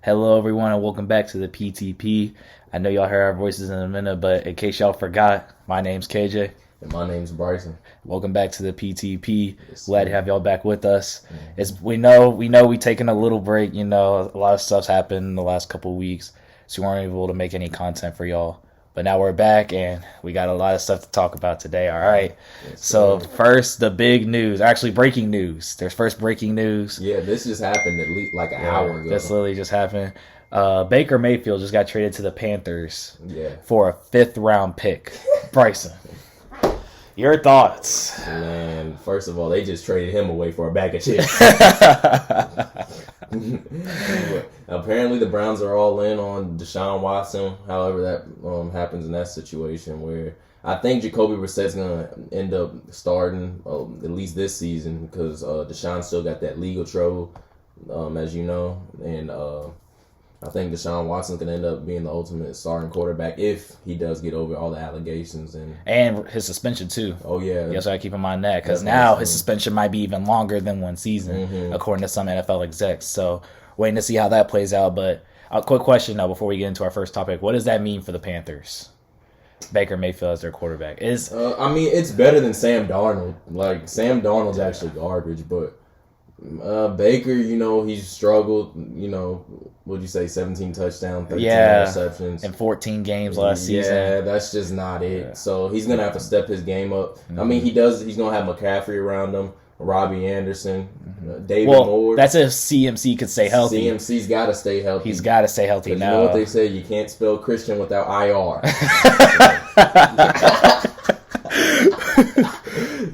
Hello, everyone, and welcome back to the PTP. I know y'all heard our voices in a minute, but in case y'all forgot, my name's KJ. And my name's Bryson. Welcome back to the PTP. Yes, Glad to have y'all back with us. Mm-hmm. We know we taking a little break. You know, a lot of stuff's happened in the last couple of weeks, so we weren't able to make any content for y'all. But now we're back, and we got a lot of stuff to talk about today, all right? Yes, so first, the big news. Actually, breaking news. There's first breaking news. Yeah, this just happened at least like an hour ago. This literally just happened. Baker Mayfield just got traded to the Panthers for a 5th-round pick. Bryson, your thoughts? Man, first of all, they just traded him away for a bag of chips. Apparently, the Browns are all in on Deshaun Watson. However, that happens in that situation, where I think Jacoby Brissett's gonna end up starting at least this season because Deshaun still got that legal trouble, as you know, and I think Deshaun Watson's gonna end up being the ultimate starting quarterback if he does get over all the allegations and his suspension too. Oh yeah, you also gotta keep in mind that because now his suspension might be even longer than one season, according to some NFL execs. So waiting to see how that plays out. But a quick question though before we get into our first topic: what does that mean for the Panthers? Baker Mayfield as their quarterback I mean, it's better than Sam Darnold. Like Sam Darnold's actually garbage, but. Baker, you know, he's struggled, you know, what'd you say, 17 touchdowns, 13 receptions. In 14 games last season. Yeah, that's just not it. Yeah. So he's going to have to step his game up. Mm-hmm. I mean, he's going to have McCaffrey around him, Robbie Anderson, David Moore. That's if CMC could stay healthy. CMC's got to stay healthy. He's got to stay healthy now. You know what they say, you can't spell Christian without IR.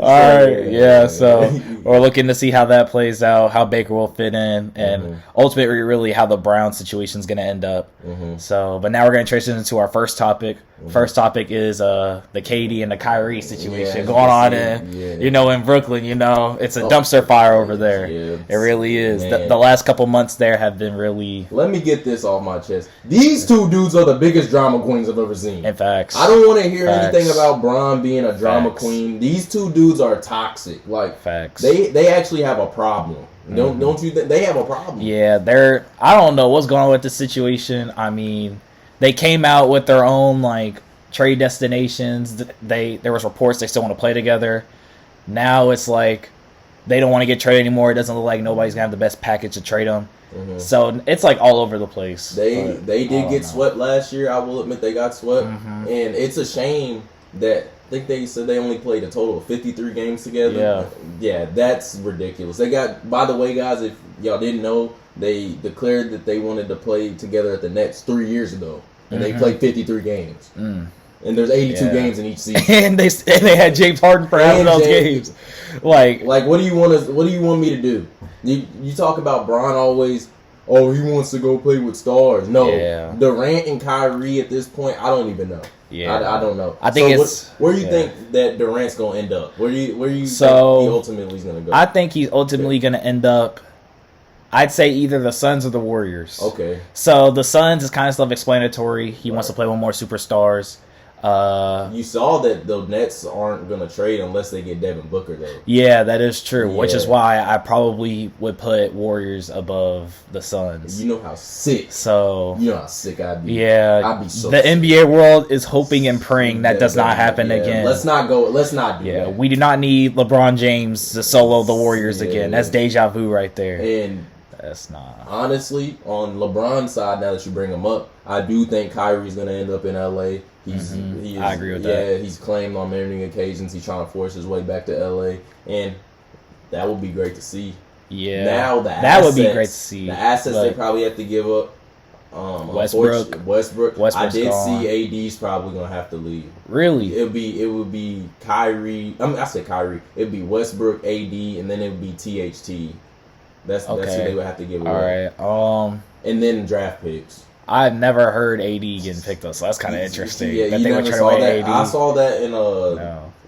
All right, yeah. So we're looking to see how that plays out, how Baker will fit in, and ultimately, really, how the Browns situation is going to end up. So, but now we're going to transition into our first topic. First topic is the KD and the Kyrie situation going on in Brooklyn. You know, it's a dumpster fire over there. Yeah, it really is. The last couple months there have been really. Let me get this off my chest. These two dudes are the biggest drama queens I've ever seen. In fact, I don't want to hear anything about Bron being a drama queen. These two dudes are toxic. Like facts. They actually have a problem. Don't you think they have a problem? Yeah, I don't know what's going on with this situation. I mean, they came out with their own like trade destinations. There was reports they still want to play together. Now it's like they don't want to get traded anymore. It doesn't look like nobody's gonna have the best package to trade them. So it's like all over the place. They did get swept last year. I will admit they got swept, and it's a shame that. I think they said they only played a total of 53 games together. Yeah, that's ridiculous. They got, by the way, guys, if y'all didn't know, they declared that they wanted to play together at the Nets 3 years ago, and they played 53 games. And there's 82 games in each season. and they had James Harden for half of those games. Like what do you want me to do? You talk about Bron always. Oh, he wants to go play with stars. No, Durant and Kyrie at this point, I don't even know. I don't know. I think where do you think that Durant's gonna end up? Where do you think he ultimately is gonna go? I think he's ultimately gonna end up. I'd say either the Suns or the Warriors. Okay. So the Suns is kind of self-explanatory. He wants to play with more superstars. You saw that the Nets aren't going to trade unless they get Devin Booker, though. Yeah, that is true, which is why I probably would put Warriors above the Suns. You know how sick. I'd be. Yeah. I'd be so the sick. NBA world is hoping and praying that does not happen again. Let's not do that. We do not need LeBron James to solo the Warriors again. That's deja vu right there. And that's not. Honestly, on LeBron's side, now that you bring him up, I do think Kyrie's going to end up in LA. I agree with that. Yeah, he's claimed on many occasions he's trying to force his way back to LA, and that would be great to see. Yeah, now that would be great to see. The assets they probably have to give up. Westbrook. I did see AD's probably gonna have to leave. Really? It would be Kyrie. I said Kyrie. It'd be Westbrook, AD, and then it would be THT. That's who they would have to give away. All right. And then draft picks. I've never heard AD getting picked up, so that's kind of interesting. Yeah, you never saw that. I saw that in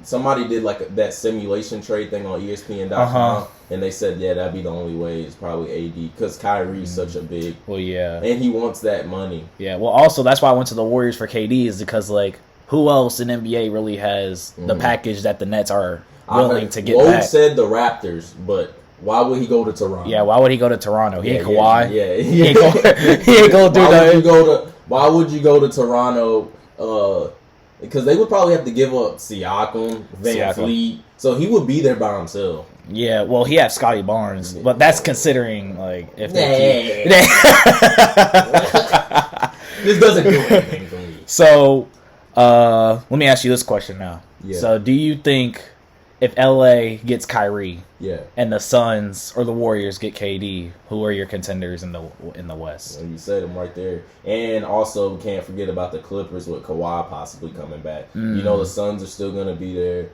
somebody did like that simulation trade thing on ESPN.com, and they said that'd be the only way. It's probably AD because Kyrie's such a big. Well, yeah, and he wants that money. Yeah, well, also that's why I went to the Warriors for KD is because like who else in NBA really has the package that the Nets are willing to get back? Woj said the Raptors, but Why would he go to Toronto? Yeah, why would he go to Toronto? He ain't Kawhi. Yeah. He ain't gonna do that. Why would you go to Toronto? Because they would probably have to give up Siakam, Van Fleet, so he would be there by himself. Yeah, well, he has Scotty Barnes, but that's considering like if they this doesn't do anything for me. So, let me ask you this question now. Yeah. So, do you think if LA gets Kyrie, and the Suns or the Warriors get KD, who are your contenders in the West? Well, you said them right there. And also, can't forget about the Clippers with Kawhi possibly coming back. You know, the Suns are still going to be there.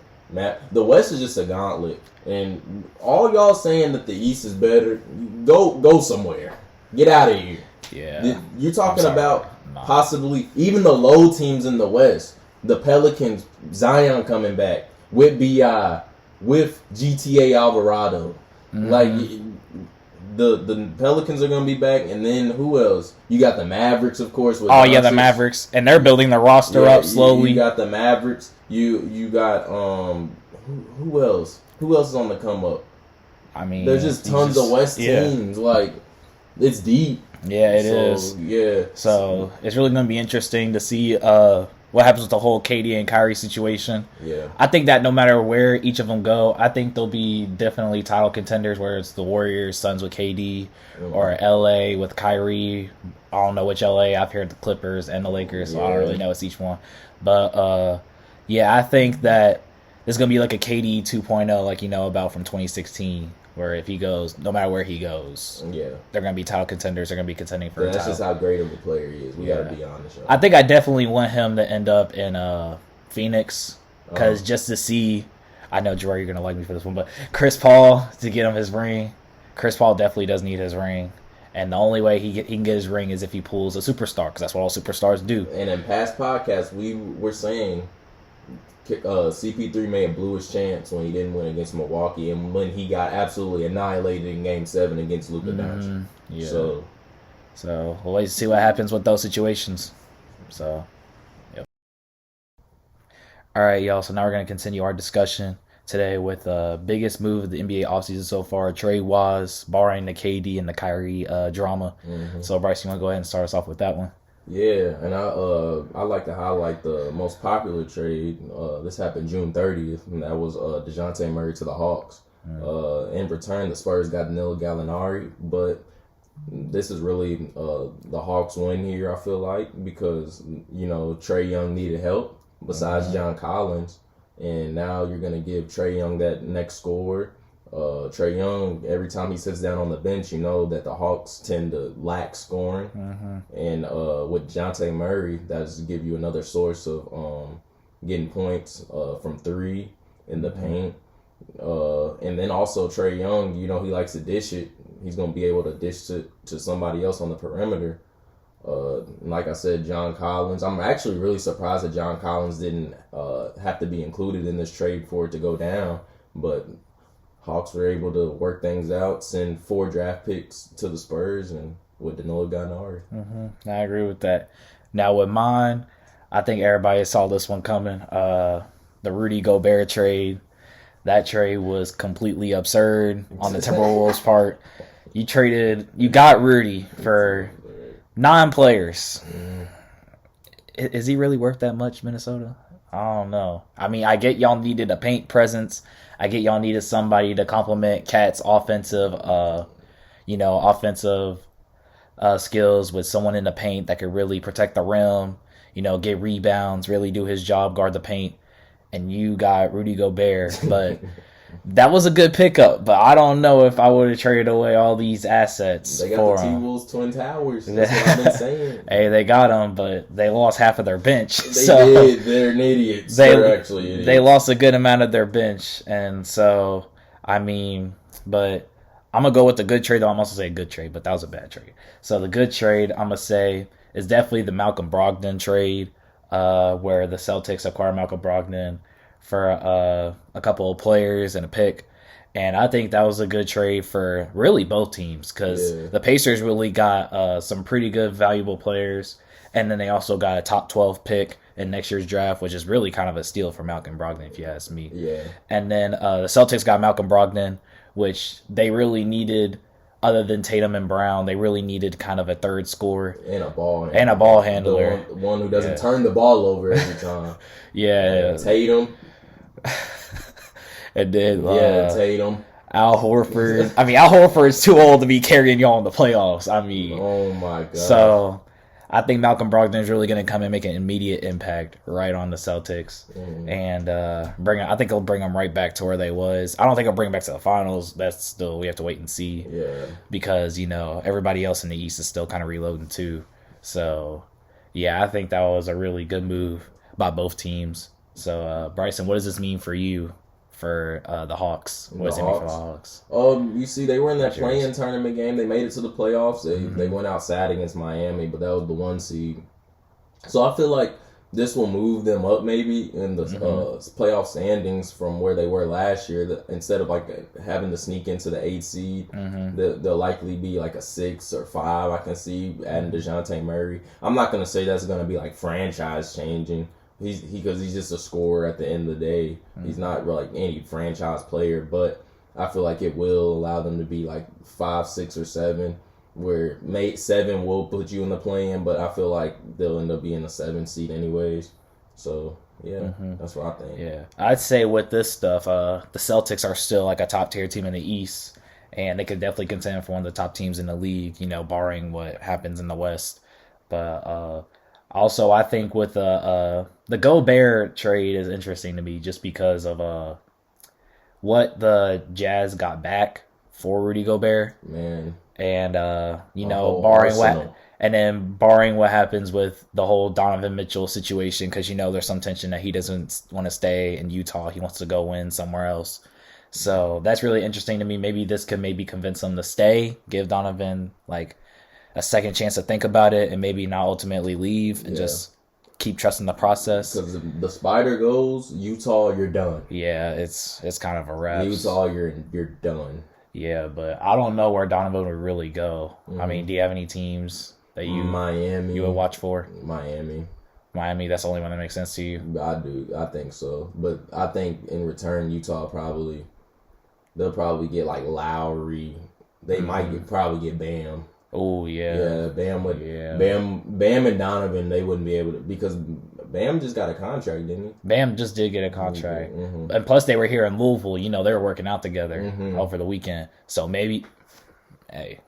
The West is just a gauntlet. And all y'all saying that the East is better, go somewhere. Get out of here. Yeah. You're talking about possibly even the low teams in the West. The Pelicans, Zion coming back with BI, with GTA Alvarado. Like, the Pelicans are going to be back. And then who else? You got the Mavericks, of course. With the Mavericks. And they're building their roster up slowly. You got the Mavericks. You got, who else? Who else is on the come up? I mean, there's just tons of West teams. Like, it's deep. Yeah, it is. Yeah. So it's really going to be interesting to see what happens with the whole KD and Kyrie situation. Yeah. I think that no matter where each of them go, I think they'll be definitely title contenders, whether it's the Warriors, Suns with KD, or LA with Kyrie. I don't know which LA. I've heard the Clippers and the Lakers, so I don't really know it's each one. But, yeah, I think that it's going to be like a KD 2.0, like you know about from 2016, where if he goes, no matter where he goes, they're going to be title contenders. They're going to be contending for a title. That's just how great of a player he is. We got to be honest. I think I definitely want him to end up in Phoenix, because just to see, I know, Gerard, you're going to like me for this one, but Chris Paul, to get him his ring. Chris Paul definitely does need his ring. And the only way he can get his ring is if he pulls a superstar, because that's what all superstars do. And in past podcasts, we were saying CP3 may have blew his chance when he didn't win against Milwaukee, and when he got absolutely annihilated in Game 7 against Luka Doncic. Yeah. So we'll wait to see what happens with those situations. So, yep. All right, y'all. So now we're going to continue our discussion today with the biggest move of the NBA offseason so far, trade-wise, barring the KD and the Kyrie drama. So, Bryce, you want to go ahead and start us off with that one? Yeah, and I like to highlight the most popular trade. This happened June 30th, and that was DeJounte Murray to the Hawks. In return, the Spurs got Danilo Gallinari, but this is really the Hawks win here, I feel like, because, you know, Trae Young needed help besides John Collins, and now you're going to give Trae Young that next scorer. Trae Young, every time he sits down on the bench, you know that the Hawks tend to lack scoring. And with DeJounte Murray, that's give you another source of getting points from three in the paint. And then also Trae Young, you know, he likes to dish it. He's going to be able to dish it to somebody else on the perimeter. Like I said, John Collins. I'm actually really surprised that John Collins didn't have to be included in this trade for it to go down. But Hawks were able to work things out, send 4 draft picks to the Spurs, and with Danilo Gallinari. I agree with that. Now with mine, I think everybody saw this one coming. The Rudy Gobert trade. That trade was completely absurd on the Timberwolves' part. You got Rudy for 9 players. Is he really worth that much, Minnesota? I don't know. I mean, I get y'all needed a paint presence. I get y'all needed somebody to complement Cat's offensive skills with someone in the paint that could really protect the rim, you know, get rebounds, really do his job, guard the paint. And you got Rudy Gobert, but that was a good pickup. But I don't know if I would have traded away all these assets for him. They got the T-Wolves Twin Towers. That's what I've been saying. Hey, they got them, but they lost half of their bench. They did. They're idiots. They're actually idiots. They lost a good amount of their bench. And so, I mean, but I'm going to go with the good trade. Though I'm also saying good trade, but that was a bad trade. So the good trade, I'm going to say, is definitely the Malcolm Brogdon trade. Where the Celtics acquired Malcolm Brogdon for a couple of players and a pick. And I think that was a good trade for really both teams, because the Pacers really got some pretty good, valuable players. And then they also got a top 12 pick in next year's draft, which is really kind of a steal for Malcolm Brogdon, if you ask me. Yeah. And then the Celtics got Malcolm Brogdon which they really needed. Other than Tatum and Brown, they really needed kind of a third scorer and a ball handler. The one who doesn't turn the ball over every time. Tatum. And then Tatum. Al Horford. I mean, Al Horford is too old to be carrying y'all in the playoffs. I mean, oh my god. So I think Malcolm Brogdon is really going to come and make an immediate impact right on the Celtics, and I think he'll bring them right back to where they was. I don't think he'll bring them back to the finals. That's still, we have to wait and see. Yeah. Because everybody else in the East is still kind of reloading too. So yeah, I think that was a really good move by both teams. So Bryson, what does this mean for you? For the Hawks. What does it mean for the Hawks? You see, they were in that play-in tournament game. They made it to the playoffs. They went out sad against Miami, but that was the 1 seed. So I feel like this will move them up maybe in the playoff standings from where they were last year. Instead of like having to sneak into the 8 seed, they'll likely be like a 6 or 5. I can see adding DeJounte Murray. I'm not going to say that's going to be like franchise changing. Because he's just a scorer at the end of the day. He's not like any franchise player, but I feel like it will allow them to be like 5, 6, or 7, where 7 will put you in the play-in, but I feel like they'll end up being a 7 seed anyways. So yeah, that's what I think. Yeah, I'd say with this stuff, the Celtics are still like a top tier team in the East, and they could definitely contend for one of the top teams in the league. Barring what happens in the West, but. Also, I think with the Gobert trade is interesting to me just because of what the Jazz got back for Rudy Gobert. Man. And barring what happens with the whole Donovan Mitchell situation, because there's some tension that he doesn't want to stay in Utah. He wants to go win somewhere else. So that's really interesting to me. Maybe this could convince him to stay, give Donovan a second chance to think about it, and maybe not ultimately leave and just keep trusting the process. Because if the spider goes, Utah, you're done. Yeah, it's kind of a wrap. Utah, you're done. Yeah, but I don't know where Donovan would really go. I mean, do you have any teams that you would watch for? Miami, that's the only one that makes sense to you? I do. I think so. But I think in return, Utah they'll probably get like Lowry. They might probably get Bam. Oh yeah, Bam and Donovan, they wouldn't be able to, because Bam just got a contract, didn't he? Bam just did get a contract, and plus they were here in Louisville. They were working out together over the weekend, so maybe, hey,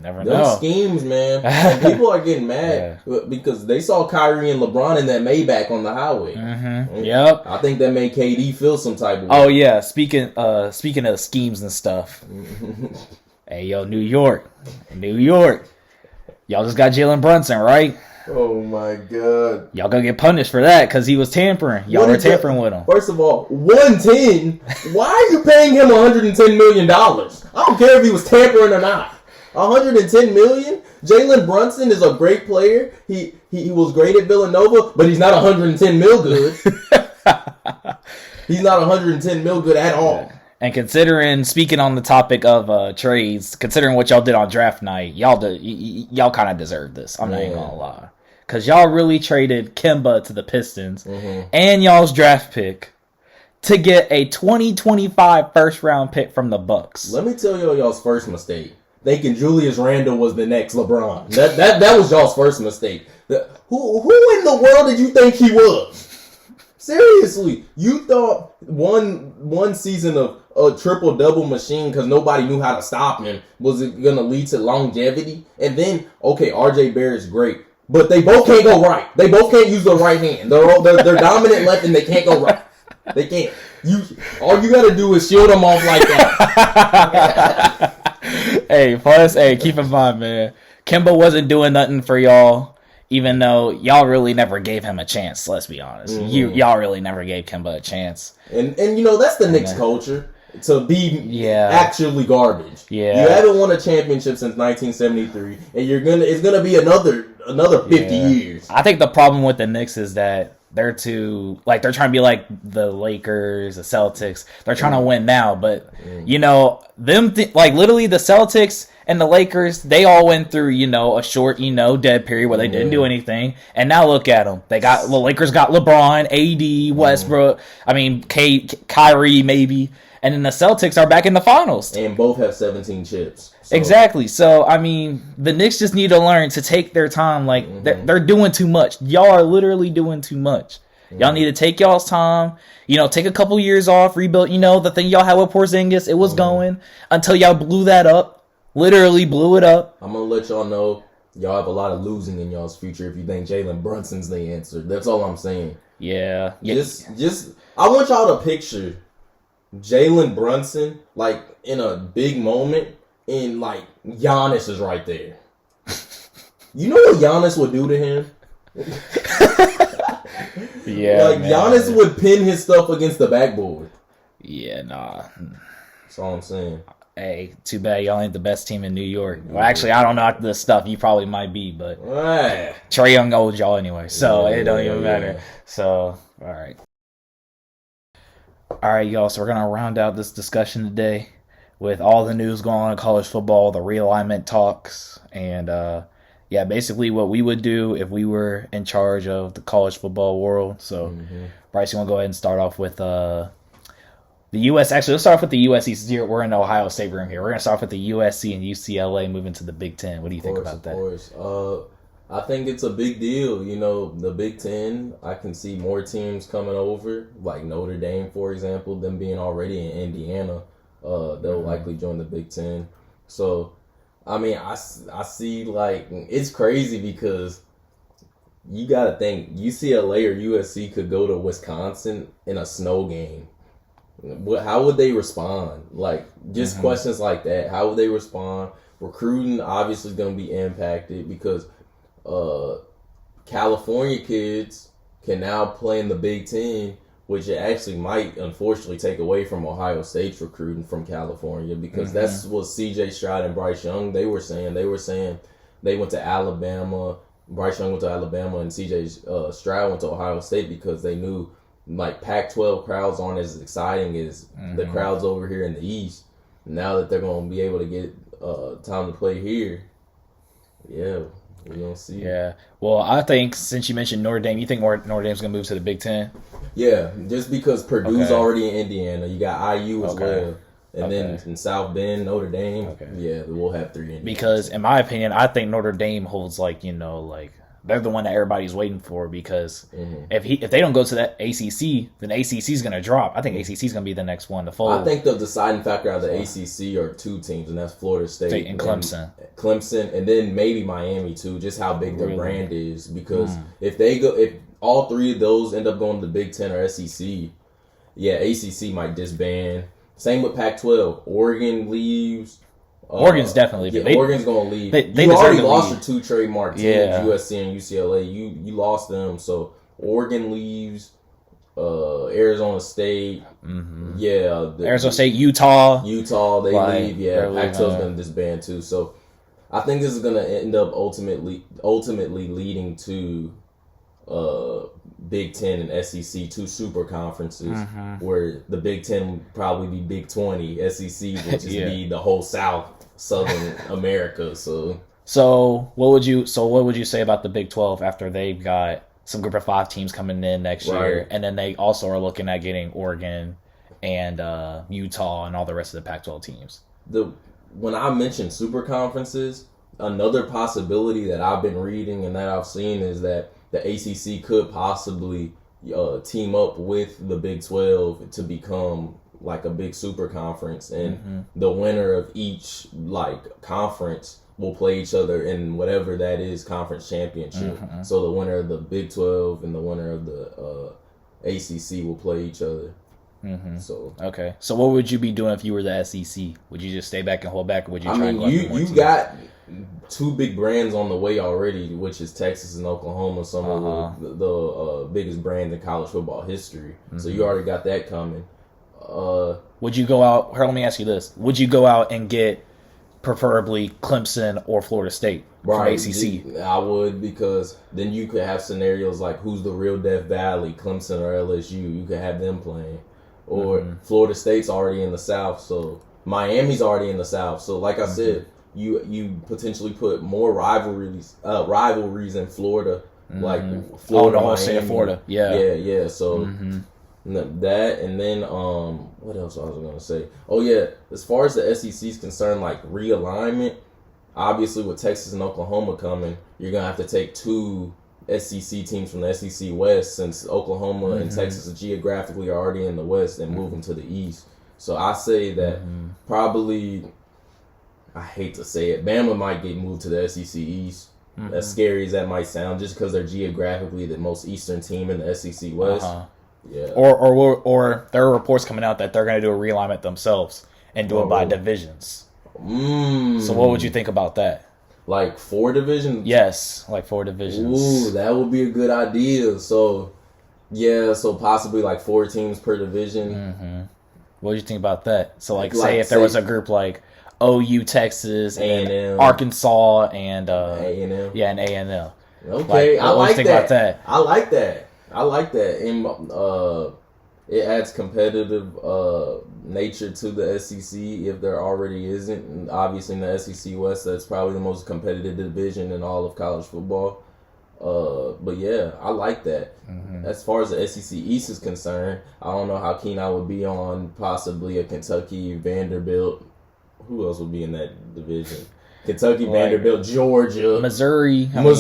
never know. Those schemes, man. And people are getting mad because they saw Kyrie and LeBron in that Maybach on the highway. Yep, I think that made KD feel some type of way. Oh yeah, speaking of schemes and stuff. Hey, yo, New York. Y'all just got Jalen Brunson, right? Oh, my God. Y'all gonna get punished for that because he was tampering. Y'all were tampering with him. First of all, 110? Why are you paying him $110 million? I don't care if he was tampering or not. $110 million? Jalen Brunson is a great player. He was great at Villanova, but he's not $110 mil good. He's not $110 mil good at all. And speaking on the topic of trades, considering what y'all did on draft night, y'all kind of deserve this. I'm not even gonna lie, because y'all really traded Kemba to the Pistons and y'all's draft pick to get a 2025 first round pick from the Bucks. Let me tell y'all's first mistake. Thinking Julius Randle was the next LeBron. That was y'all's first mistake. Who in the world did you think he was? Seriously, you thought one season of a triple-double machine because nobody knew how to stop him was it going to lead to longevity? And then, okay, RJ Barrett's great, but they both can't go right. They both can't use their right hand. They're dominant left and they can't go right. They can't. All you got to do is shield them off like that. Hey, keep in mind, man, Kemba wasn't doing nothing for y'all. Even though y'all really never gave him a chance, let's be honest. Y'all really never gave Kemba a chance. And that's the Knicks culture, to be actually garbage. Yeah. You haven't won a championship since 1973, and it's gonna be another 50 years. I think the problem with the Knicks is that they're trying to be like the Lakers, the Celtics. They're trying to win now, but literally the Celtics and the Lakers, they all went through, a short, dead period where they didn't do anything. And now look at them. The Lakers got LeBron, AD, Westbrook, Kyrie maybe. And then the Celtics are back in the finals. And both have 17 chips. So. Exactly. So, I mean, the Knicks just need to learn to take their time. Like, they're doing too much. Y'all are literally doing too much. Y'all need to take y'all's time. Take a couple years off, rebuild. The thing y'all had with Porzingis, it was going until y'all blew that up. Literally blew it up. I'm going to let y'all know y'all have a lot of losing in y'all's future if you think Jalen Brunson's the answer. That's all I'm saying. Yeah. Just I want y'all to picture Jalen Brunson, like, in a big moment, and, like, Giannis is right there. You know what Giannis would do to him? Yeah, like, man. Giannis would pin his stuff against the backboard. Yeah, nah. That's all I'm saying. Hey, too bad y'all ain't the best team in New York. Well, actually, I don't know the stuff. You probably might be, but Trae Young owed y'all anyway, so it don't even matter. So, all right. All right, y'all, so we're going to round out this discussion today with all the news going on in college football, the realignment talks, and, basically what we would do if we were in charge of the college football world. So, Bryce, you want to go ahead and start off with the U.S. Actually, let's start off with the USC. We're in the Ohio State room here. We're going to start off with the USC and UCLA moving to the Big Ten. What do you think about that? Of course. I think it's a big deal. The Big Ten, I can see more teams coming over, like Notre Dame, for example, them being already in Indiana. They'll likely join the Big Ten. So, I mean, I see, like, it's crazy because you got to think UCLA or USC could go to Wisconsin in a snow game. How would they respond? Like, just questions like that. How would they respond? Recruiting obviously is going to be impacted because California kids can now play in the Big Ten, which it actually might unfortunately take away from Ohio State's recruiting from California because that's what C.J. Stroud and Bryce Young, they were saying. They were saying they went to Alabama. Bryce Young went to Alabama and C.J. Stroud went to Ohio State because they knew, like, Pac-12 crowds aren't as exciting as the crowds over here in the East. Now that they're going to be able to get time to play here, we're going to see. Yeah. Well, I think since you mentioned Notre Dame, you think Notre Dame's going to move to the Big Ten? Yeah, just because Purdue's already in Indiana. You got IU as well. And then in South Bend, Notre Dame, we'll have 3 Indiana. Because, in my opinion, I think Notre Dame holds, they're the one that everybody's waiting for because if they don't go to that ACC, then ACC is going to drop. I think ACC is going to be the next one to fold. I think the deciding factor out of the ACC are 2 teams, and that's Florida State and Clemson. And then maybe Miami too, just how big their brand is. Because if all 3 of those end up going to the Big Ten or SEC, ACC might disband. Same with Pac-12. Oregon leaves. Oregon's definitely leaving. Oregon's going to leave. They you already lost your 2 trademark teams, USC and UCLA. You lost them, so Oregon leaves. Arizona State, Arizona State, Utah, they leave. Yeah, Pac-12's going to disband too. So I think this is going to end up ultimately leading to Big Ten and SEC, 2 super conferences, where the Big Ten would probably be Big 20, SEC would just be the whole Southern America. So what would you say about the Big 12 after they've got some group of 5 teams coming in next year, and then they also are looking at getting Oregon and Utah and all the rest of the Pac-12 teams? When I mentioned super conferences, another possibility that I've been reading and that I've seen is that the ACC could possibly team up with the Big 12 to become like a big super conference, and the winner of each conference will play each other in whatever that is conference championship. So the winner of the Big 12 and the winner of the ACC will play each other. So what would you be doing if you were the SEC? Would you just stay back and hold back, or would you try and go after more you teams? got 2 big brands on the way already, which is Texas and Oklahoma, some of the biggest brands in college football history. So you already got that coming. Would you go out? Let me ask you this: would you go out and get preferably Clemson or Florida State from ACC? I would, because then you could have scenarios like who's the real Death Valley, Clemson or LSU. You could have them playing, or Florida State's already in the South, so Miami's already in the South. So like I said, you potentially put more rivalries in Florida, like Florida, the whole state of Florida. Yeah. So That, and then what else I was gonna say? Oh yeah, as far as the SEC is concerned, like realignment. Obviously, with Texas and Oklahoma coming, you're gonna have to take 2 SEC teams from the SEC West, since Oklahoma and Texas geographically are already in the West, and move them to the East. So I say that probably, I hate to say it, Bama might get moved to the SEC East. As scary as that might sound, just because they're geographically the most eastern team in the SEC West. Yeah. Or there are reports coming out that they're going to do a realignment themselves and do it by divisions. So what would you think about that? Like 4 divisions? Yes, like 4 divisions. Ooh, that would be a good idea. So, yeah, so possibly like 4 teams per division. What do you think about that? So, like say if there was a group like OU, Texas, and Arkansas, and A&M. Yeah, and A&M. Okay, I like that. About that. I like that. And it adds competitive nature to the SEC if there already isn't. And obviously in the SEC West, that's probably the most competitive division in all of college football. But yeah, I like that. As far as the SEC East is concerned, I don't know how keen I would be on possibly a Kentucky, Vanderbilt. Who else would be in that division? Kentucky, Vanderbilt, Georgia, Missouri. That would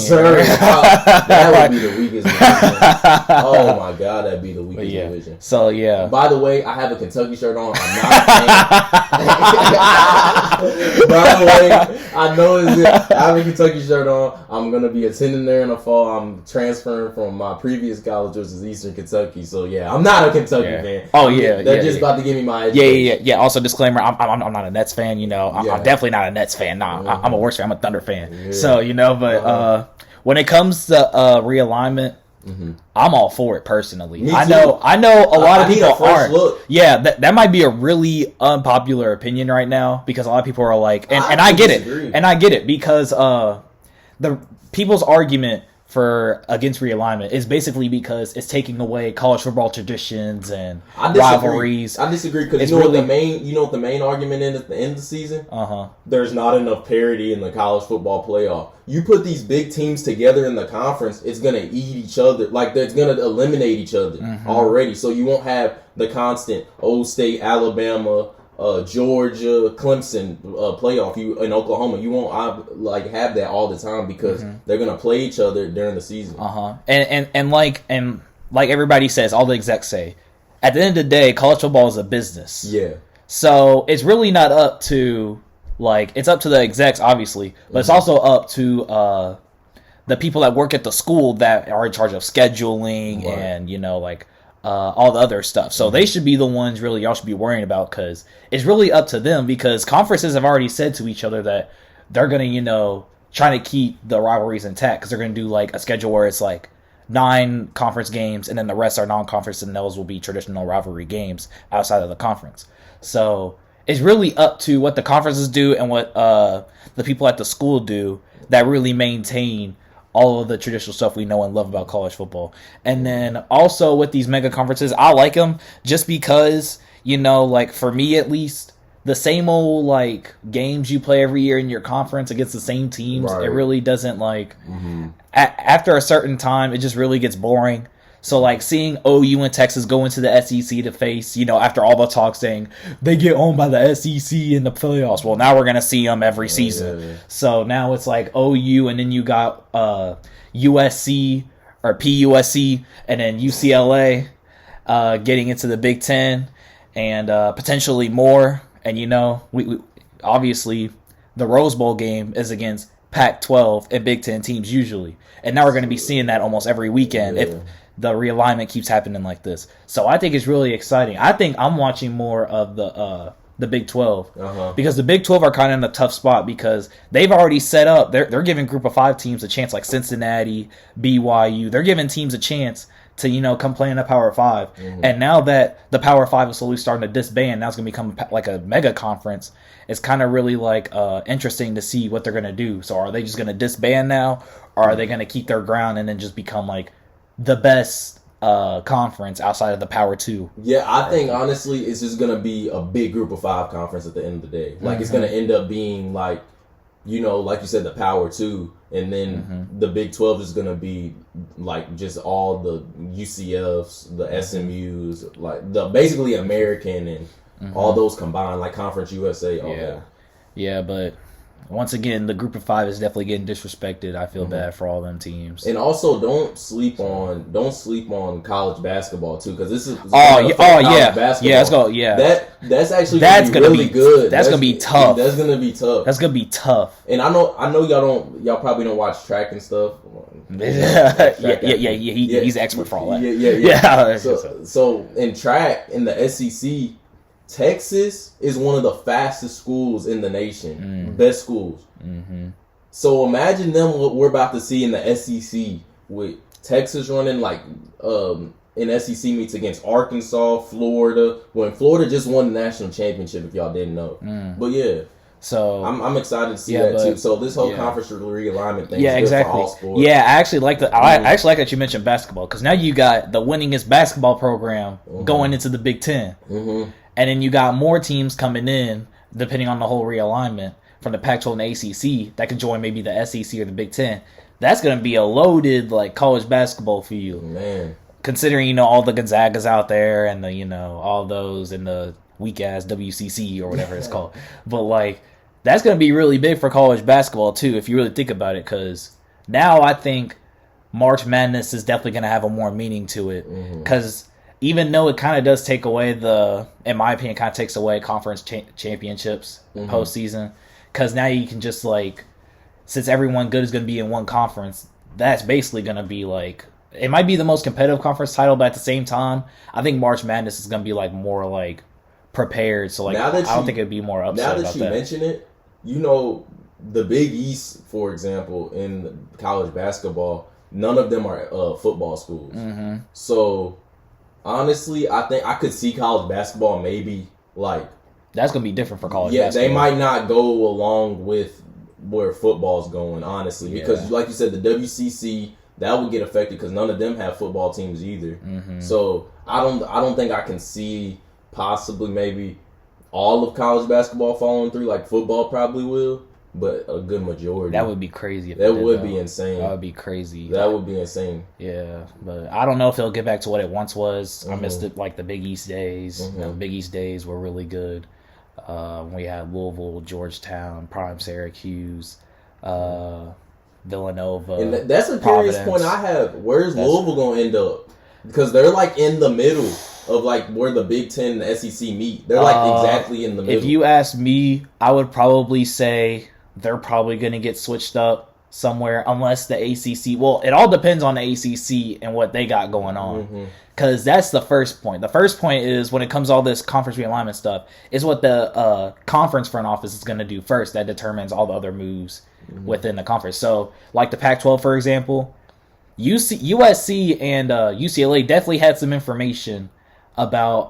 be the weakest division. Oh my God, that'd be the weakest division. So yeah. By the way, I have a Kentucky shirt on. I'm not By the way, I know I have a Kentucky shirt on. I'm gonna be attending there in the fall. I'm transferring from my previous college, which is Eastern Kentucky. So yeah, I'm not a Kentucky fan. Oh yeah, they're just about to give me my education. Yeah. Also, disclaimer: I'm not a Nets fan. You know, I'm definitely not a Nets fan. Nah, I'm a worse fan. I'm a Thunder fan. Yeah. So you know, but when it comes to realignment, I'm all for it personally. I know a lot of people aren't. Yeah, that might be a really unpopular opinion right now because a lot of people are like, and I get it, and I get it because the people's argument for against realignment is basically because it's taking away college football traditions and rivalries. I disagree because what the main argument is at the end of the season? There's not enough parity in the college football playoff. You put these big teams together in the conference, it's gonna eat each other. Like it's gonna eliminate each other already. So you won't have the constant State, Alabama, Georgia, Clemson playoff. You in Oklahoma, you won't have that all the time because they're gonna play each other during the season. And like everybody says, all the execs say, at the end of the day, college football is a business. Yeah. So it's really not up to it's up to the execs, obviously, but it's also up to the people that work at the school that are in charge of scheduling and all the other stuff. So they should be the ones really y'all should be worrying about because it's really up to them because conferences have already said to each other that they're going to, trying to keep the rivalries intact because they're going to do a schedule where it's 9 conference games and then the rest are non-conference and those will be traditional rivalry games outside of the conference. So it's really up to what the conferences do and what the people at the school do that really maintain all of the traditional stuff we know and love about college football. And then also with these mega conferences, I like them just because, for me at least, the same old games you play every year in your conference against the same teams, it really doesn't after a certain time, it just really gets boring. So seeing OU and Texas go into the SEC to face, after all the talk saying they get owned by the SEC in the playoffs. Well, now we're going to see them every season. Yeah. So now it's OU and then you got USC or PUSC and then UCLA getting into the Big Ten and potentially more. And, we obviously the Rose Bowl game is against Pac-12 and Big Ten teams usually. And now we're going to be seeing that almost every weekend if the realignment keeps happening like this. So I think it's really exciting. I think I'm watching more of the Big 12 because the Big 12 are kind of in a tough spot because they've already set up. They're giving Group of 5 teams a chance, like Cincinnati, BYU. They're giving teams a chance to come play in the Power 5. And now that the Power 5 is slowly starting to disband, now it's going to become a mega conference. It's kind of really interesting to see what they're going to do. So are they just going to disband now, or are they going to keep their ground and then just become the best conference outside of the Power 2? Yeah, I think honestly it's just gonna be a big Group of 5 conference at the end of the day. It's gonna end up being like you said, the Power 2, and then the Big 12 is gonna be like just all the UCFs, the SMUs, like the basically American and all those combined, like Conference USA. All that. Yeah, but once again, the group of 5 is definitely getting disrespected. I feel bad for all them teams. And also, don't sleep on college basketball too, because this is basketball. Let's go. That's actually gonna be really good. That's gonna be tough. That's gonna be tough. That's gonna be tough. And I know y'all probably don't watch track and stuff. He's expert for all that. Yeah. So in track in the SEC, Texas is one of the fastest schools in the nation, best schools. So imagine them what we're about to see in the SEC with Texas running like in SEC meets against Arkansas, Florida. When Florida just won the national championship, if y'all didn't know. But yeah. So I'm excited to see that too. So this whole conference realignment thing is good for all sports. Yeah, I actually like that you mentioned basketball, because now you got the winningest basketball program going into the Big Ten. And then you got more teams coming in, depending on the whole realignment, from the Pac-12 and the ACC that could join maybe the SEC or the Big Ten. That's going to be a loaded like college basketball field. Man. Considering, all the Gonzagas out there and the, all those in the weak-ass WCC or whatever it's called. But, like, that's going to be really big for college basketball, too, if you really think about it, because now I think March Madness is definitely going to have a more meaning to it, because even though it kind of does take away in my opinion, kind of takes away conference championships postseason, because now you can just since everyone good is going to be in one conference, that's basically going to be it might be the most competitive conference title, but at the same time, I think March Madness is going to be more prepared. So I don't think it'd be more upset. Now that you mention it, the Big East, for example, in college basketball, none of them are football schools. So honestly, I think I could see college basketball maybe that's gonna be different for college basketball. Yeah, they might not go along with where football's going, honestly, because like you said, the WCC that would get affected because none of them have football teams either. So I don't think I can see possibly maybe all of college basketball falling through like football probably will, but a good majority. That would be crazy. That would be insane. That would be crazy. That would be insane. Yeah, but I don't know if it'll get back to what it once was. I missed it, the Big East days. The Big East days were really good. We had Louisville, Georgetown, Prime Syracuse, Villanova. And that's a curious point I have. Where's Louisville going to end up? Because they're in the middle of where the Big Ten and the SEC meet. They're exactly in the middle. If you ask me, I would probably say they're probably going to get switched up somewhere, unless the ACC. Well, it all depends on the ACC and what they got going on, because that's the first point. The first point is when it comes to all this conference realignment stuff, is what the conference front office is going to do first. That determines all the other moves within the conference. So, like the Pac-12, for example, USC and UCLA definitely had some information about,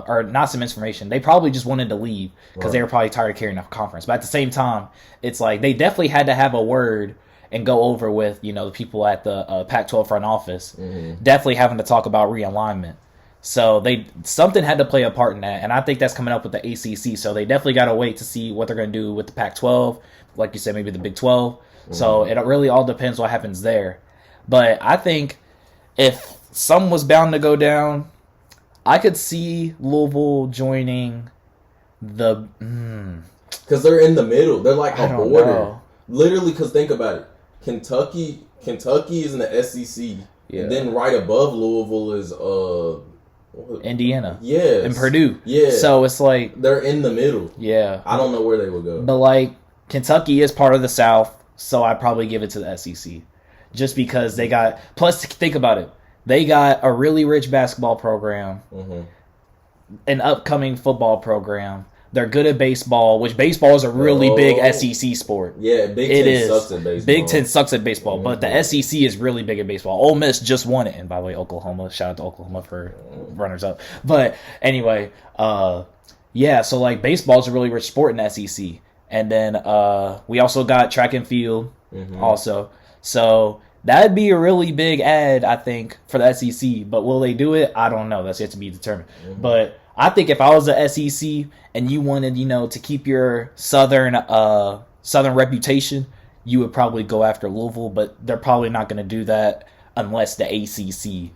or not some information. They probably just wanted to leave because they were probably tired of carrying the conference. But at the same time, it's they definitely had to have a word and go over with, the people at the Pac-12 front office, definitely having to talk about realignment. So something had to play a part in that, and I think that's coming up with the ACC. So they definitely got to wait to see what they're going to do with the Pac-12, like you said, maybe the Big 12. So it really all depends what happens there. But I think if some was bound to go down, I could see Louisville joining the... Because they're in the middle. They're like a border. Literally, because think about it. Kentucky is in the SEC. Yeah. And then right above Louisville is... Indiana. Yeah. And Purdue. Yeah. So it's they're in the middle. Yeah. I don't know where they will go. But Kentucky is part of the South, so I'd probably give it to the SEC. Just because they got... Plus, think about it. They got a really rich basketball program, an upcoming football program. They're good at baseball, which baseball is a really big SEC sport. Yeah, Big Ten sucks at baseball. Big Ten sucks at baseball, but the SEC is really big at baseball. Ole Miss just won it, and by the way, Oklahoma. Shout out to Oklahoma for runners up. But anyway, so baseball is a really rich sport in the SEC, and then we also got track and field also. So that'd be a really big ad, I think, for the SEC. But will they do it? I don't know. That's yet to be determined. But I think if I was the SEC and you wanted, to keep your southern reputation, you would probably go after Louisville. But they're probably not going to do that unless the ACC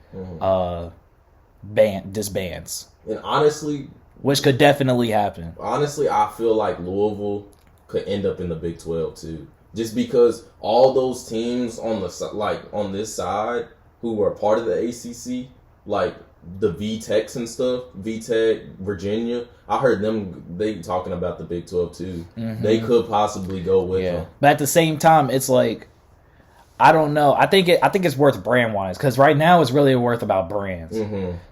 disbands. And honestly, which could definitely happen. Honestly, I feel like Louisville could end up in the Big 12 too, just because all those teams on this side who were part of the ACC, like the VTechs and stuff, VTech, Virginia. I heard they talking about the Big 12 too. They could possibly go with them. But at the same time, it's like, I don't know. I think it's worth brand wise, because right now it's really worth about brands.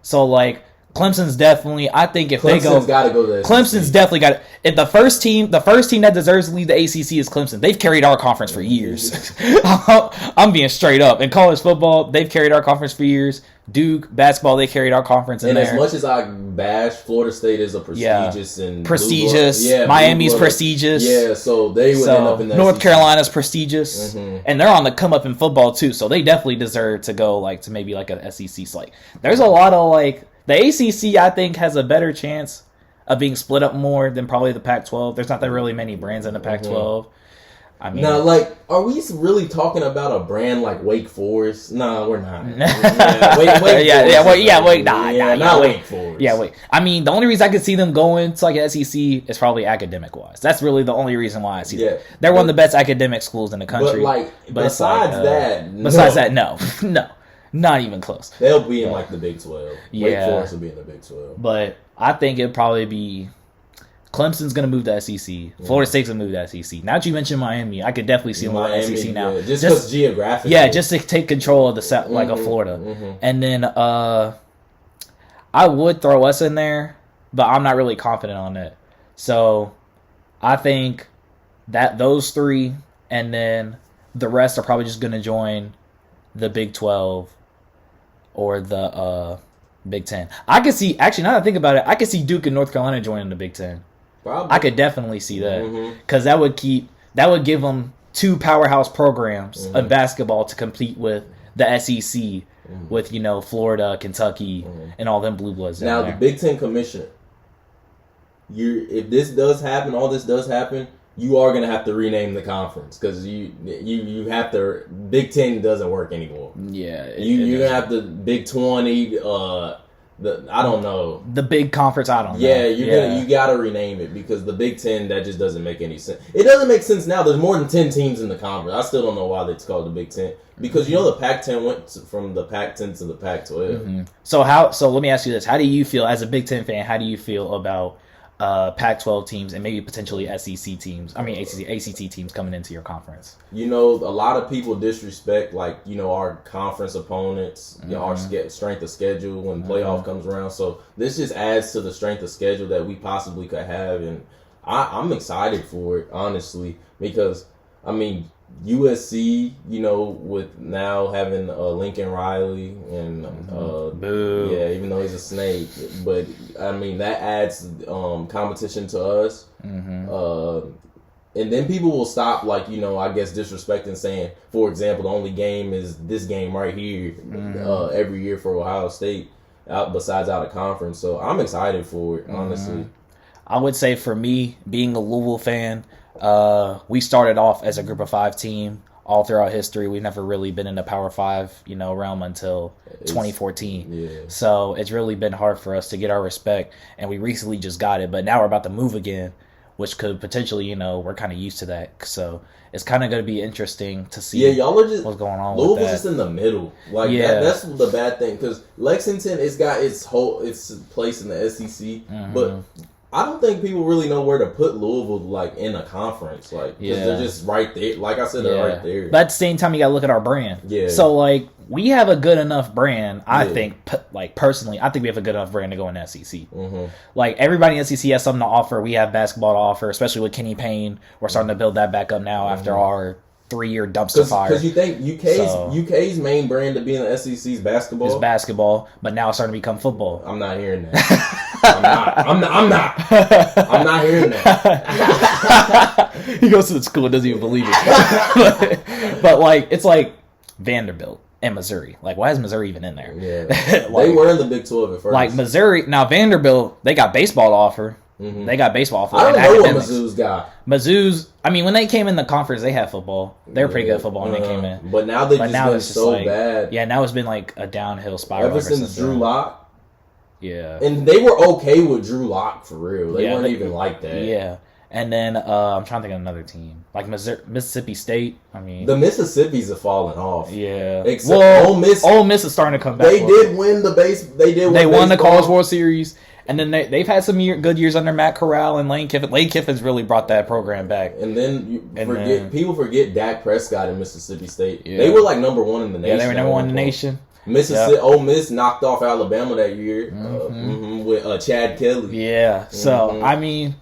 So like Clemson's definitely. I think if Clemson's got to go there. Clemson's definitely got it. If the first team that deserves to lead the ACC is Clemson. They've carried our conference for years. I'm being straight up. In college football, they've carried our conference for years. Duke basketball, they carried our conference in and there. And as much as I bash, Florida State is a prestigious and prestigious. Miami's prestigious. Yeah, so they would end up in that. North Carolina's prestigious, and they're on the come up in football too. So they definitely deserve to go to maybe an SEC slate. There's a lot of the ACC. I think has a better chance of being split up more than probably the Pac-12. There's not that really many brands in the Pac-12. I mean, now, are we really talking about a brand like Wake Forest? No, we're not. Wake Forest. Yeah, wait. I mean, the only reason I could see them going to an SEC is probably academic wise. That's really the only reason why I see them. They're one of the best academic schools in the country. But besides that, no, not even close. They'll be in the Big 12. Wake Forest will be in the Big 12. But I think it'd probably be Clemson's going to move to SEC. Florida State's going to move to SEC. Now that you mentioned Miami, I could definitely see them in SEC now. Yeah, just because geographically. Yeah, just to take control of the South, of Florida. And then I would throw us in there, but I'm not really confident on it. So I think that those three, and then the rest are probably just going to join the Big 12 or the Big 10. I could see, actually, now that I think about it, I could see Duke and North Carolina joining the Big 10. Probably. I could definitely see that, because that would give them two powerhouse programs in basketball to compete with the SEC, with Florida, Kentucky, and all them blue bloods. Now the Big 10 commissioner, if this does happen, all this does happen, you are gonna have to rename the conference, because you have to. Big 10 doesn't work anymore. Yeah, you're gonna have the Big 20. I don't know. The big conference, I don't know. Yeah, you gotta rename it, because the Big 10, that just doesn't make any sense. It doesn't make sense now. There's more than 10 teams in the conference. I still don't know why it's called the Big 10, because the Pac-10 went from the Pac-10 to the Pac-12. So let me ask you this: how do you feel as a Big 10 fan? How do you feel about Pac-12 teams and maybe potentially SEC teams? I mean, ACT teams coming into your conference. A lot of people disrespect our conference opponents, our strength of schedule when playoff comes around. So this just adds to the strength of schedule that we possibly could have, and I'm excited for it, honestly, because USC, with now having Lincoln Riley and even though he's a snake, but that adds competition to us. And then people will stop, I guess, disrespecting, saying, for example, the only game is this game right here every year for Ohio State, besides out of conference. So I'm excited for it, honestly. I would say for me, being a Louisville fan, we started off as a group of 5 team all throughout history. We've never really been in the Power 5, realm until 2014. Yeah. So it's really been hard for us to get our respect, and we recently just got it. But now we're about to move again, which could potentially, we're kind of used to that. So it's kind of going to be interesting to see y'all are just, what's going on Louisville's with that. Just in the middle. That's the bad thing, because Lexington, it's got its place in the SEC, but I don't think people really know where to put Louisville, in a conference, because they're just right there. Like I said, they're right there. But at the same time, you got to look at our brand. Yeah. So, we have a good enough brand, I think, personally, I think we have a good enough brand to go in the SEC. Everybody in the SEC has something to offer. We have basketball to offer, especially with Kenny Payne. We're starting to build that back up now after our 3-year dumpster fire. Because you think UK's main brand to be in the SEC is basketball? It's basketball, but now it's starting to become football. I'm not hearing that. I'm not hearing that. He goes to the school and doesn't even believe it. but it's like Vanderbilt and Missouri. Why is Missouri even in there? Yeah. They were in the Big 12 at first. Missouri, now Vanderbilt, they got baseball to offer. They got baseball. I don't know what Mizzou's got. Mizzou's, I mean, when they came in the conference, they had football. They were pretty good at football when they came in. But now they've been so bad. Yeah, now it's been like a downhill spiral. Ever since Drew Lock. Yeah. And they were okay with Drew Lock, for real. They weren't even like that. Yeah. And then I'm trying to think of another team. Like Mississippi State. I mean, the Mississippis have fallen off. Yeah. Except Ole Miss is starting to come back. They did win the base. They won the College World Series. And then they've had some good years under Matt Corral and Lane Kiffin. Lane Kiffin's really brought that program back. And then people forget Dak Prescott in Mississippi State. Yeah. They were like number one in the nation. Yeah, they were number one in the nation. Mississippi, Ole Miss knocked off Alabama that year with Chad Kelly. Yeah. So I mean,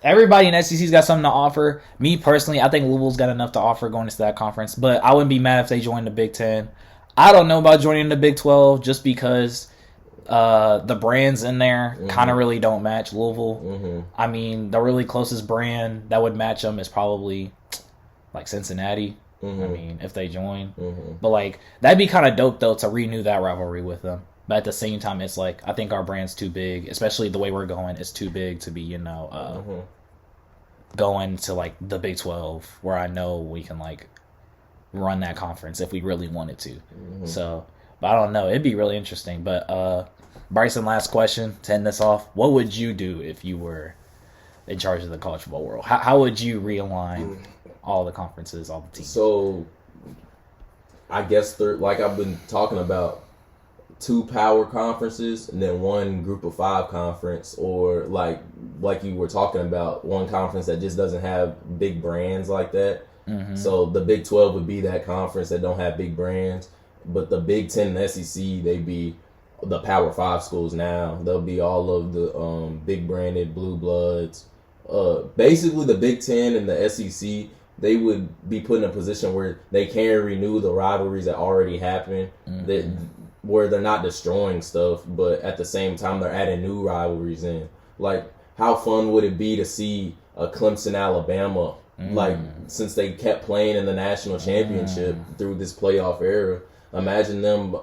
everybody in SEC's got something to offer. Me personally, I think Louisville's got enough to offer going into that conference. But I wouldn't be mad if they joined the Big Ten. I don't know about joining the Big 12 just because the brands in there kind of really don't match Louisville. I mean, the really closest brand that would match them is probably like Cincinnati. I mean, if they join. But like that'd be kind of dope though to renew that rivalry with them. But at the same time, it's like I think our brand's too big, especially the way we're going. It's too big to be, going to like the Big 12, where I know we can like run that conference if we really wanted to. So, but I don't know. It'd be really interesting. But Bryson, last question to end this off: what would you do if you were in charge of the college football world? How would you realign all the conferences, all the teams? So, I guess like I've been talking about, 2 power conferences and then 1 group of 5 conference, or like you were talking about, 1 conference that just doesn't have big brands like that. So the Big 12 would be that conference that don't have big brands, but the Big 10 and the SEC, they'd be the Power 5 schools now. They'll be all of the big branded blue bloods. Basically, the Big 10 and the SEC, they would be put in a position where they can renew the rivalries that already happened, where they're not destroying stuff, but at the same time they're adding new rivalries in. Like, how fun would it be to see a Clemson, Alabama, like, since they kept playing in the national championship through this playoff era? Imagine them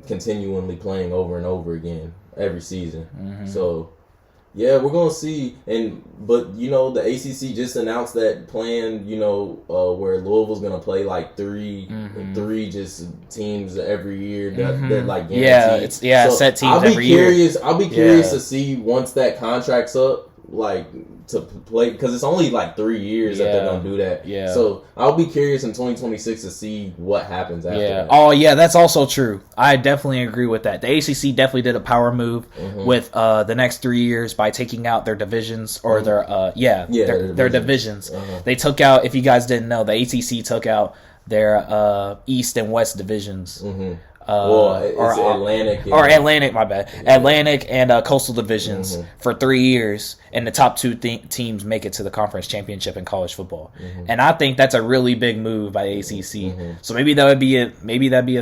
continually playing over and over again every season. So, yeah, we're gonna see. But the ACC just announced that plan. Where Louisville's gonna play like three just teams every year. They're like guaranteed. So set teams every year. I'll be curious to see once that contract's up, like, to play, because it's only like 3 years that they're gonna do that. Yeah. So I'll be curious in 2026 to see what happens after that. Oh yeah, that's also true. I definitely agree with that. The ACC definitely did a power move with the next 3 years by taking out their divisions or their divisions. They took out. If you guys didn't know, the ACC took out their East and West divisions. Atlantic, my bad. Atlantic and Coastal divisions for 3 years, and the top 2 teams make it to the conference championship in college football. And I think that's a really big move by the ACC. So maybe that'd be a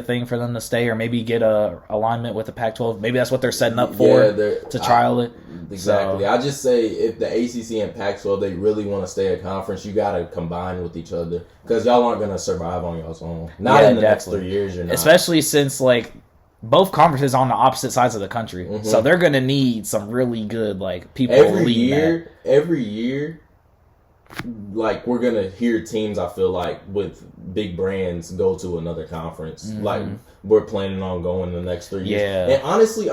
thing for them to stay, or maybe get a alignment with the Pac-12. Maybe that's what they're setting up for to trial it. Exactly. I just say if the ACC and Pac-12 they really want to stay a conference, you got to combine with each other, because y'all aren't gonna survive on y'all's own. Not in the next 3 years. You're not. Especially since like both conferences are on the opposite sides of the country, so they're gonna need some really good like people every year. Like, we're gonna hear teams, I feel like, with big brands go to another conference. Like, we're planning on going the next 3 years. And honestly,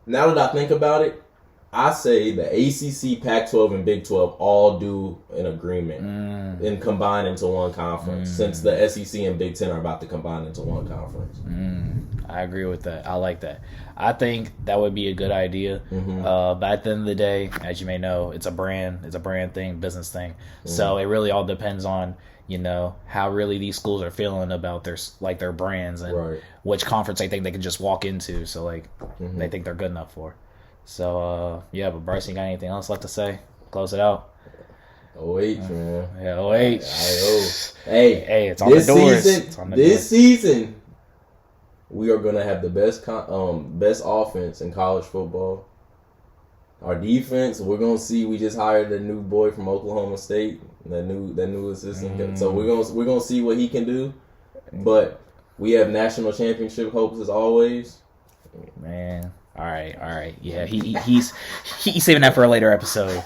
now that I think about it, I say the ACC, Pac-12, and Big 12 all do an agreement and combine into one conference, since the SEC and Big 10 are about to combine into one conference. I agree with that. I like that. I think that would be a good idea. But at the end of the day, as you may know, it's a brand thing, business thing. So it really all depends on, how really these schools are feeling about their brands and which conference they think they can just walk into. So like they think they're good enough for. So, but Bryson, you got anything else left to say? Close it out. 08, man. Yeah, 08. Hey, it's on the doors. This season, we are going to have the best offense in college football. Our defense, we're going to see. We just hired a new boy from Oklahoma State, that new assistant. So we're going to see what he can do. But we have national championship hopes as always. Man. All right. Yeah, he's saving that for a later episode.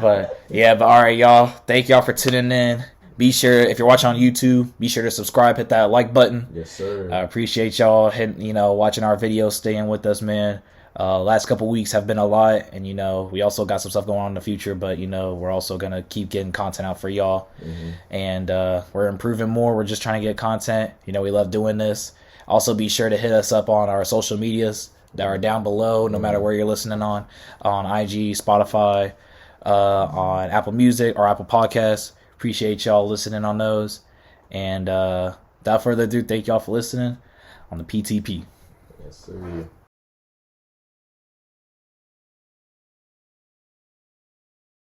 But all right, y'all. Thank y'all for tuning in. Be sure, if you're watching on YouTube, be sure to subscribe, hit that like button. Yes, sir. I appreciate y'all watching our videos, staying with us, man. Last couple weeks have been a lot, and we also got some stuff going on in the future, but we're also gonna keep getting content out for y'all. And we're improving more. We're just trying to get content. We love doing this. Also, be sure to hit us up on our social medias that are down below, no matter where you're listening on IG, Spotify, on Apple Music or Apple Podcasts. Appreciate y'all listening on those. And without further ado, thank y'all for listening on the PTP. Yes, sir.